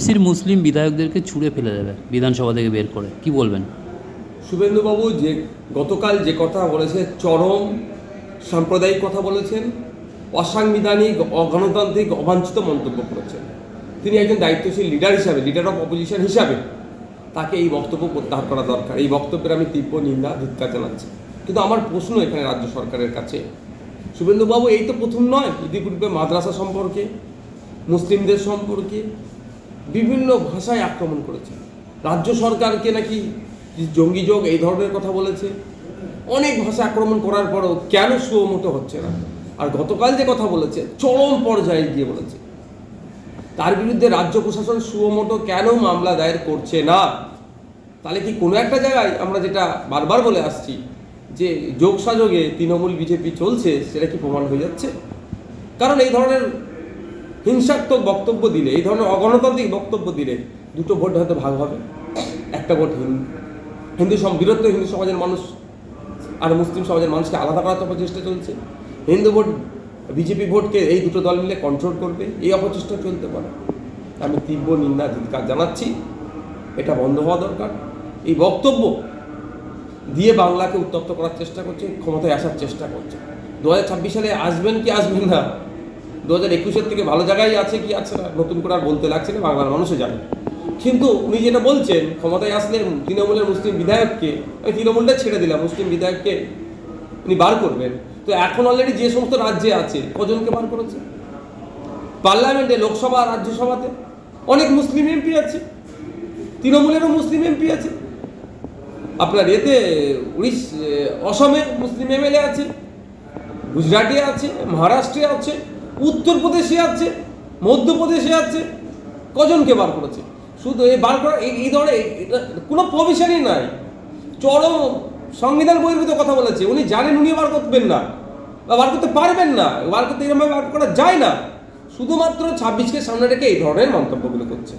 টিএমসির মুসলিম বিধায়কদেরকে ছুঁড়ে ফেলে দেবে বিধানসভা থেকে বের করে, কি বলবেন? শুভেন্দুবাবু যে গতকাল যে কথা বলেছে, চরম সাম্প্রদায়িক কথা বলেছেন, অসাংবিধানিক, অগণতান্ত্রিক, অবাঞ্ছিত মন্তব্য করেছেন। তিনি একজন দায়িত্বশীল লিডার হিসাবে, লিডার অফ অপোজিশন হিসাবে তাকে এই বক্তব্য প্রত্যাহার করা দরকার। এই বক্তব্যের আমি তীব্র নিন্দা, ধিক্কার জানাচ্ছি। কিন্তু আমার প্রশ্ন এখানে রাজ্য সরকারের কাছে, শুভেন্দুবাবু এই তো প্রথম নয়, ইতিপূর্বে মাদ্রাসা সম্পর্কে, মুসলিমদের সম্পর্কে বিভিন্ন ভাষায় আক্রমণ করেছে। রাজ্য সরকারকে নাকি জঙ্গি যোগ এই ধরনের কথা বলেছে। অনেক ভাষা আক্রমণ করার পরও কেন সুমোটো হচ্ছে না? আর গতকাল যে কথা বলেছে, চরম পর্যায়ে গিয়ে বলেছে, তার বিরুদ্ধে রাজ্য প্রশাসন সুমোটো কেন মামলা দায়ের করছে না? তাহলে কি কোনো একটা জায়গায় আমরা যেটা বারবার বলে আসছি যে যোগসাযোগে তৃণমূল বিজেপি চলছে, সেটা কি প্রমাণ হয়ে যাচ্ছে? কারণ এই ধরনের হিংসাত্মক বক্তব্য দিলে, এই ধরনের অগণতান্ত্রিক বক্তব্য দিলে দুটো ভোট হয়তো ভাগ হবে। একটা ভোট বৃহত্তর হিন্দু সমাজের মানুষ আর মুসলিম সমাজের মানুষকে আলাদা করার প্রচেষ্টা চলছে। হিন্দু ভোট বিজেপি ভোটকে এই দুটো দল মিলে কন্ট্রোল করবে, এই অপচেষ্টা চলতে পারে। আমি তীব্র নিন্দা, ধিক্কার জানাচ্ছি। এটা বন্ধ হওয়া দরকার। এই বক্তব্য দিয়ে বাংলাকে উত্তপ্ত করার চেষ্টা করছে, ক্ষমতায় আসার চেষ্টা করছে। 2026 সালে আসবেন কি আসবেন না, 2021 থেকে ভালো জায়গায় আছে কি আছে না, নতুন করে আর বলতে লাগছে না, বাংলার মানুষও জানে। কিন্তু উনি যেটা বলছেন, ক্ষমতায় আসলে তৃণমূলের মুসলিম বিধায়ককে, আমি তৃণমূলটা ছেড়ে দিলাম, মুসলিম বিধায়ককে উনি বার করবেন। তো এখন অলরেডি যে সমস্ত রাজ্যে আছে, কজনকে বার করেছে? পার্লামেন্টে, লোকসভা, রাজ্যসভাতে অনেক মুসলিম এমপি আছে, তৃণমূলেরও মুসলিম এমপি আছে। আপনার এতে অসমে মুসলিম এমএলএ আছে, গুজরাটে আছে, মহারাষ্ট্রে আছে, উত্তরপ্রদেশে আছে, মধ্যপ্রদেশে আছে। কজনকে বার করেছে? শুধু এই বার করা, এই ধরনের কোনো প্রভিশনই নাই। চরম সংবিধান বহির্ভূত কথা বলেছে। উনি জানেন উনি বার করবেন না বা বার করতে পারবেন না, বার করতে এরকমভাবে বার করা যায় না। শুধুমাত্র 26কে সামনে রেখে এই ধরনের মন্তব্যগুলো করছে।